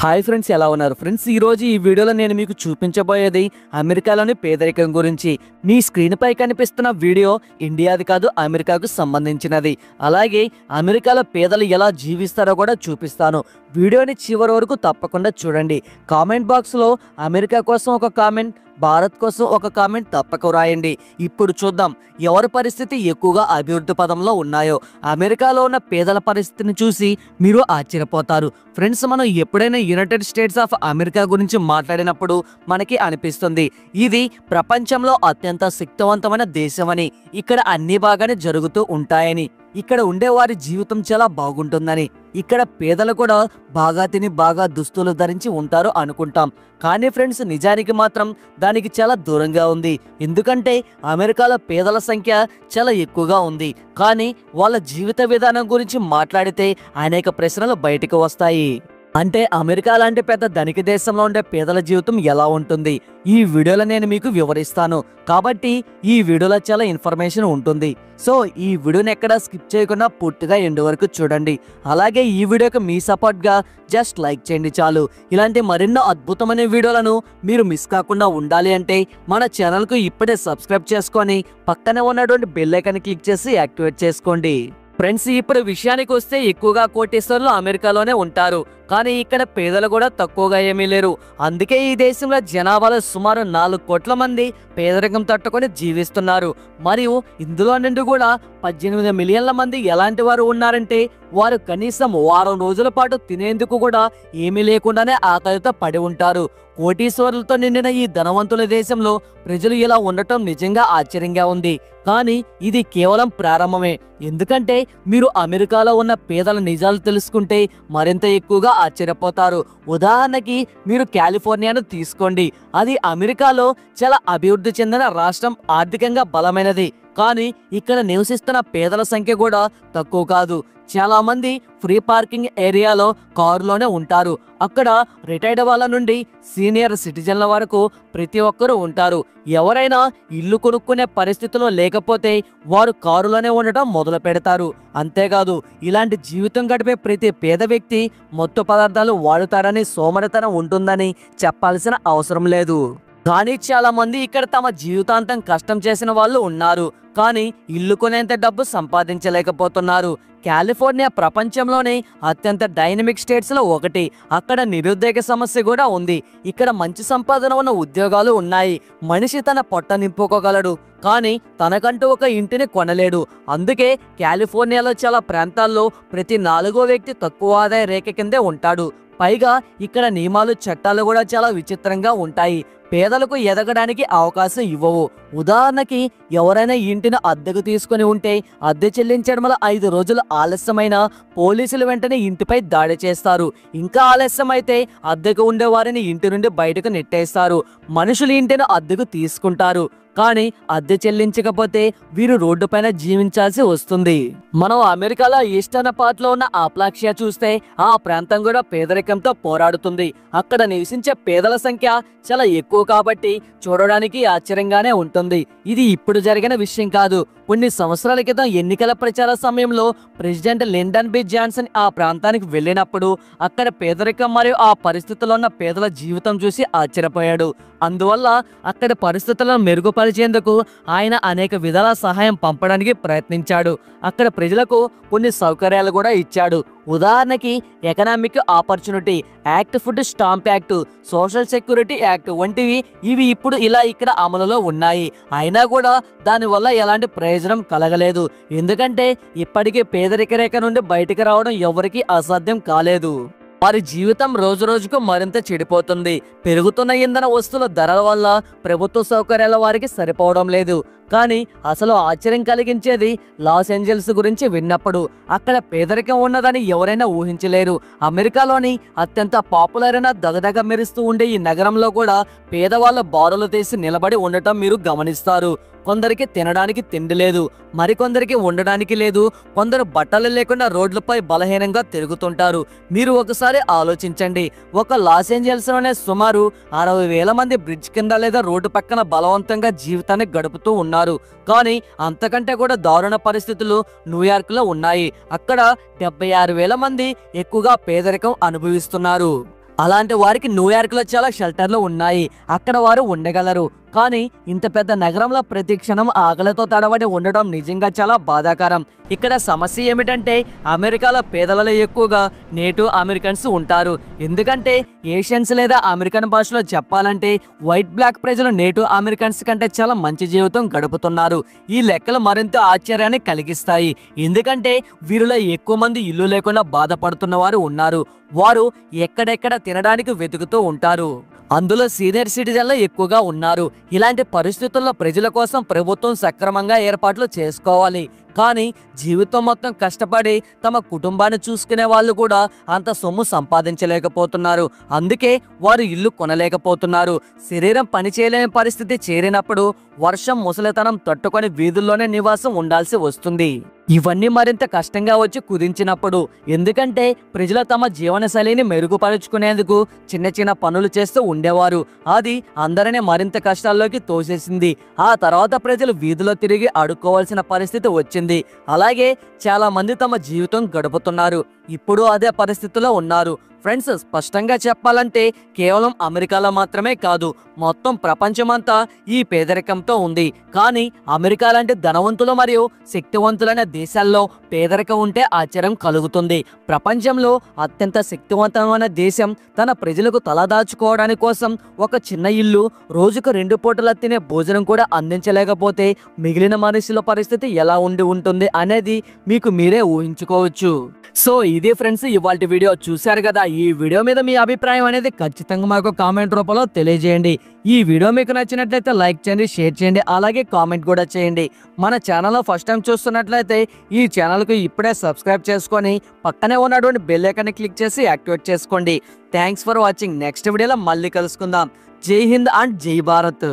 Hi friends, ఎలా ఉన్నారు friends? ఈరోజు ఈ వీడియోలో నేను మీకు చూపించబోయేది అమెరికాలోని పేదరికం గురించి. మీ స్క్రీన్ పై కనిపిస్తున్న వీడియో ఇండియాది కాదు, అమెరికాకు సంబంధించినది. అలాగే అమెరికాలో పేదలు ఎలా జీవిస్తారో కూడా చూపిస్తాను. వీడియోని చివరి వరకు తప్పకుండా చూడండి. కామెంట్ బాక్స్లో అమెరికా కోసం ఒక కామెంట్, భారత్ కోసం ఒక కామెంట్ తప్పక రాయండి. ఇప్పుడు చూద్దాం ఎవరి పరిస్థితి ఎక్కువగా అభివృద్ధి పదంలో ఉన్నాయో. అమెరికాలో ఉన్న పేదల పరిస్థితిని చూసి మీరు ఆశ్చర్యపోతారు. ఫ్రెండ్స్, మనం ఎప్పుడైనా యునైటెడ్ స్టేట్స్ ఆఫ్ అమెరికా గురించి మాట్లాడినప్పుడు మనకి అనిపిస్తుంది ఇది ప్రపంచంలో అత్యంత శక్తివంతమైన దేశమని, ఇక్కడ అన్ని బాగానే జరుగుతూ ఉంటాయని, ఇక్కడ ఉండే వారి జీవితం చాలా బాగుంటుందని, ఇక్కడ పేదలు కూడా బాగా తిని బాగా దుస్తులు ధరించి ఉంటారు అనుకుంటాం. కానీ ఫ్రెండ్స్, నిజానికి మాత్రం దానికి చాలా దూరంగా ఉంది. ఎందుకంటే అమెరికాలో పేదల సంఖ్య చాలా ఎక్కువగా ఉంది. కానీ వాళ్ళ జీవిత విధానం గురించి మాట్లాడితే అనేక ప్రశ్నలు బయటకు వస్తాయి. అంటే అమెరికా లాంటి పెద్ద ధనిక దేశంలో ఉండే పేదల జీవితం ఎలా ఉంటుంది ఈ వీడియోలో నేను మీకు వివరిస్తాను. కాబట్టి ఈ వీడియోలో చాలా ఇన్ఫర్మేషన్ ఉంటుంది. సో ఈ వీడియోని ఎక్కడ స్కిప్ చేయకుండా పూర్తిగా ఎండ్ వరకు చూడండి. అలాగే ఈ వీడియోకి మీ సపోర్ట్గా జస్ట్ లైక్ చేయండి చాలు. ఇలాంటి మరెన్నో అద్భుతమైన వీడియోలను మీరు మిస్ కాకుండా ఉండాలి అంటే మన ఛానల్కు ఇప్పుడే సబ్స్క్రైబ్ చేసుకొని పక్కనే ఉన్నటువంటి బెల్ ఐకాన్ క్లిక్ చేసి యాక్టివేట్ చేసుకోండి. ఫ్రెండ్స్, ఇప్పుడు విషయానికి వస్తే ఎక్కువగా కోటీశ్వరులు అమెరికాలోనే ఉంటారు. కానీ ఇక్కడ పేదలు కూడా తక్కువగా ఏమీ లేరు. అందుకే ఈ దేశంలో జనాభాలో సుమారు 4 కోట్ల మంది పేదరికం తట్టుకొని జీవిస్తున్నారు. మరియు ఇందులో నుండి కూడా 18 మిలియన్ల మంది ఎలాంటి వారు ఉన్నారంటే వారు కనీసం వారం రోజుల పాటు తినేందుకు కూడా ఏమీ లేకుండానే ఆకలితో పడి ఉంటారు. కోటీశ్వరులతో నిండిన ఈ ధనవంతుల దేశంలో ప్రజలు ఇలా ఉండటం నిజంగా ఆశ్చర్యంగా ఉంది. కానీ ఇది కేవలం ప్రారంభమే. ఎందుకంటే మీరు అమెరికాలో ఉన్న పేదల నిజాలు తెలుసుకుంటే మరింత ఎక్కువగా ఆశ్చర్యపోతారు. ఉదాహరణకి మీరు కాలిఫోర్నియాను తీసుకోండి. అది అమెరికాలో చాలా అభివృద్ధి చెందిన రాష్ట్రం, ఆర్థికంగా బలమైనది. కానీ ఇక్కడ నివసిస్తున్న పేదల సంఖ్య కూడా తక్కువ కాదు. చాలా మంది ఫ్రీ పార్కింగ్ ఏరియాలో కారులోనే ఉంటారు. అక్కడ రిటైర్డ్ వాళ్ళ నుండి సీనియర్ సిటిజన్ల వరకు ప్రతి ఒక్కరూ ఉంటారు. ఎవరైనా ఇల్లు కొనుక్కునే పరిస్థితిలో లేకపోతే వారు కారులోనే ఉండటం మొదలు పెడతారు. అంతేకాదు, ఇలాంటి జీవితం గడిపే ప్రతి పేద వ్యక్తి మత్తు పదార్థాలు వాడుతారని సోమరితనం ఉంటుందని చెప్పాల్సిన అవసరం లేదు. కానీ చాలా మంది ఇక్కడ తమ జీవితాంతం కష్టం చేసిన వాళ్ళు ఉన్నారు. కానీ ఇల్లు కొనేంత డబ్బు సంపాదించలేకపోతున్నారు. కాలిఫోర్నియా ప్రపంచంలోనే అత్యంత డైనమిక్ స్టేట్స్ లో ఒకటి. అక్కడ నిరుద్యోగ సమస్య కూడా ఉంది. ఇక్కడ మంచి సంపాదన ఉన్న ఉద్యోగాలు ఉన్నాయి. మనిషి తన పొట్ట నింపుకోగలడు, కానీ తనకంటూ ఒక ఇంటిని కొనలేడు. అందుకే కాలిఫోర్నియాలో చాలా ప్రాంతాల్లో ప్రతి 4వ వ్యక్తి తక్కువ ఆదాయ రేఖ కిందే ఉంటాడు. పైగా ఇక్కడ నియమాలు, చట్టాలు కూడా చాలా విచిత్రంగా ఉంటాయి. పేదలకు ఎదగడానికి అవకాశం ఇవ్వవు. ఉదాహరణకి ఎవరైనా ఇంటిని అద్దెకు తీసుకుని ఉంటే అద్దె చెల్లించడం వల్ల 5 రోజులు ఆలస్యమైన పోలీసులు వెంటనే ఇంటిపై దాడి చేస్తారు. ఇంకా ఆలస్యం అయితే అద్దెకు ఉండే వారిని ఇంటి నుండి బయటకు నెట్టేస్తారు. మనుషులు ఇంటిని అద్దెకు తీసుకుంటారు, కానీ అద్దె చెల్లించకపోతే వీరు రోడ్డు పైన జీవించాల్సి వస్తుంది. మనం అమెరికాలో ఈస్టర్న్ పార్ట్ లో ఉన్న అప్లాక్షియా చూస్తే ఆ ప్రాంతం కూడా పేదరికంతో పోరాడుతుంది. అక్కడ నివసించే పేదల సంఖ్య చాలా ఎక్కువ కాబట్టి చూడడానికి ఆశ్చర్యంగానే ఉంటుంది. ఇది ఇప్పుడు జరిగిన విషయం కాదు. కొన్ని సంవత్సరాల క్రితం ఎన్నికల ప్రచార సమయంలో ప్రెసిడెంట్ లిండన్ బి జాన్సన్ ఆ ప్రాంతానికి వెళ్ళినప్పుడు అక్కడ పేదరికం మరియు ఆ పరిస్థితుల్లో ఉన్న పేదల జీవితం చూసి ఆశ్చర్యపోయాడు. అందువల్ల అక్కడ పరిస్థితులను మెరుగుపరిచేందుకు ఆయన అనేక విధాల సహాయం పంపడానికి ప్రయత్నించాడు. అక్కడ ప్రజలకు కొన్ని సౌకర్యాలు కూడా ఇచ్చాడు. ఉదాహరణకి economic opportunity act, food stamp act, social security act వంటివి. ఇవి ఇప్పుడు ఇలా ఇక్కడ అమలులో ఉన్నాయి. అయినా కూడా దానివల్ల ఎలాంటి ప్రయోజనం కలగలేదు. ఎందుకంటే ఇప్పటికీ పేదరిక రేఖ నుండి బయటికి రావడం ఎవరికీ అసాధ్యం కాలేదు. వారి జీవితం రోజు రోజుకు మరింత చెడిపోతుంది. పెరుగుతున్న ఇంధన వస్తువుల ధరల వల్ల ప్రభుత్వ సౌకర్యాల వారికి సరిపోవడం లేదు. కానీ అసలు ఆశ్చర్యం కలిగించేది లాస్ ఏంజల్స్ గురించి విన్నప్పుడు. అక్కడ పేదరికం ఉన్నదని ఎవరైనా ఊహించలేరు. అమెరికాలోని అత్యంత పాపులర్ అయిన దగదగ మెరుస్తూ ఉండే ఈ నగరంలో కూడా పేదవాళ్ళ బారులు తీసి నిలబడి ఉండటం మీరు గమనిస్తారు. కొందరికి తినడానికి తిండి లేదు, మరికొందరికి ఉండడానికి లేదు. కొందరు బట్టలు లేకుండా రోడ్లపై బలహీనంగా తిరుగుతుంటారు. మీరు ఒకసారి ఆలోచించండి. ఒక లాస్ ఏంజల్స్ లోనే సుమారు 60,000 మంది బ్రిడ్జ్ కింద లేదా రోడ్డు పక్కన బలవంతంగా జీవితాన్ని గడుపుతూ ఉన్నారు. కానీ అంతకంటే కూడా దారుణ పరిస్థితులు న్యూయార్క్ లో ఉన్నాయి. అక్కడ 76,000 మంది ఎక్కువగా పేదరికం అనుభవిస్తున్నారు. అలాంటి వారికి న్యూయార్క్ లో చాలా షెల్టర్లు ఉన్నాయి, అక్కడ వారు ఉండగలరు. కానీ ఇంత పెద్ద నగరంలో ప్రతి క్షణం ఆకలితో తడబడి ఉండడం నిజంగా చాలా బాధాకరం. ఇక్కడ సమస్య ఏమిటంటే అమెరికాలో పేదలలో ఎక్కువగా నేటివ్ అమెరికన్స్ ఉంటారు. ఎందుకంటే ఏషియన్స్ లేదా అమెరికన్ భాషలో చెప్పాలంటే వైట్ బ్లాక్ ప్రజలు నేటివ్ అమెరికన్స్ కంటే చాలా మంచి జీవితం గడుపుతున్నారు. ఈ లెక్కలు మరింత ఆశ్చర్యాన్ని కలిగిస్తాయి. ఎందుకంటే వీరిలో ఎక్కువ మంది ఇల్లు లేకుండా బాధపడుతున్న వారు ఉన్నారు. వారు ఎక్కడెక్కడ తినడానికి వెతుకుతూ ఉంటారు. అందులో సీనియర్ సిటిజన్లు ఎక్కువగా ఉన్నారు. ఇలాంటి పరిస్థితుల్లో ప్రజల కోసం ప్రభుత్వం సక్రమంగా ఏర్పాట్లు చేసుకోవాలి. కానీ జీవితం మొత్తం కష్టపడి తమ కుటుంబాన్ని చూసుకునే వాళ్ళు కూడా అంత సొమ్ము సంపాదించలేకపోతున్నారు. అందుకే వారు ఇల్లు కొనలేకపోతున్నారు. శరీరం పనిచేయలేని పరిస్థితి చేరినప్పుడు వర్షం ముసలితనం తట్టుకొని వీధుల్లోనే నివాసం ఉండాల్సి వస్తుంది. ఇవన్నీ మరింత కష్టంగా వచ్చి కుదించినప్పుడు, ఎందుకంటే ప్రజలు తమ జీవనశైలిని మెరుగుపరుచుకునేందుకు చిన్న చిన్న పనులు చేస్తూ ఉండేవారు. అది అందరినీ మరింత కష్టాల్లోకి తోసేసింది. ఆ తర్వాత ప్రజలు వీధిలో తిరిగి అడుక్కోవాల్సిన పరిస్థితి వచ్చింది. అలాగే చాలా మంది తమ జీవితం గడుపుతున్నారు. ఇప్పుడు అదే పరిస్థితిలో ఉన్నారు. ఫ్రెండ్స్, స్పష్టంగా చెప్పాలంటే కేవలం అమెరికాలో మాత్రమే కాదు, మొత్తం ప్రపంచమంతా ఈ పేదరికంతో ఉంది. కానీ అమెరికా లాంటి ధనవంతులు మరియు శక్తివంతులైన దేశాల్లో పేదరికం ఉంటే ఆశ్చర్యం కలుగుతుంది. ప్రపంచంలో అత్యంత శక్తివంతమైన దేశం తన ప్రజలకు తలదాచుకోవడానికి కోసం ఒక చిన్న ఇల్లు, రోజుకు 2 పూటల తినే భోజనం కూడా అందించలేకపోతే మిగిలిన మనుషుల పరిస్థితి ఎలా ఉండి ఉంటుంది అనేది మీకు మీరే ఊహించుకోవచ్చు. సో ఇది ఫ్రెండ్స్ ఇవాల్టి వీడియో. చూశారు కదా, ఈ వీడియో మీద మీ అభిప్రాయం అనేది ఖచ్చితంగా మాకు కామెంట్ రూపంలో తెలియజేయండి. ఈ వీడియో మీకు నచ్చినట్లయితే లైక్ చేయండి, షేర్ చేయండి, అలాగే కామెంట్ కూడా చేయండి. మన ఛానల్లో ఫస్ట్ టైం చూస్తున్నట్లయితే ఈ ఛానల్కు ఇప్పుడే సబ్స్క్రైబ్ చేసుకొని పక్కనే ఉన్నటువంటి బెల్ ఐకాన్ని క్లిక్ చేసి యాక్టివేట్ చేసుకోండి. Thanks for watching. నెక్స్ట్ వీడియోలో మళ్ళీ కలుసుకుందాం. జై హింద్ అండ్ జై భారత్.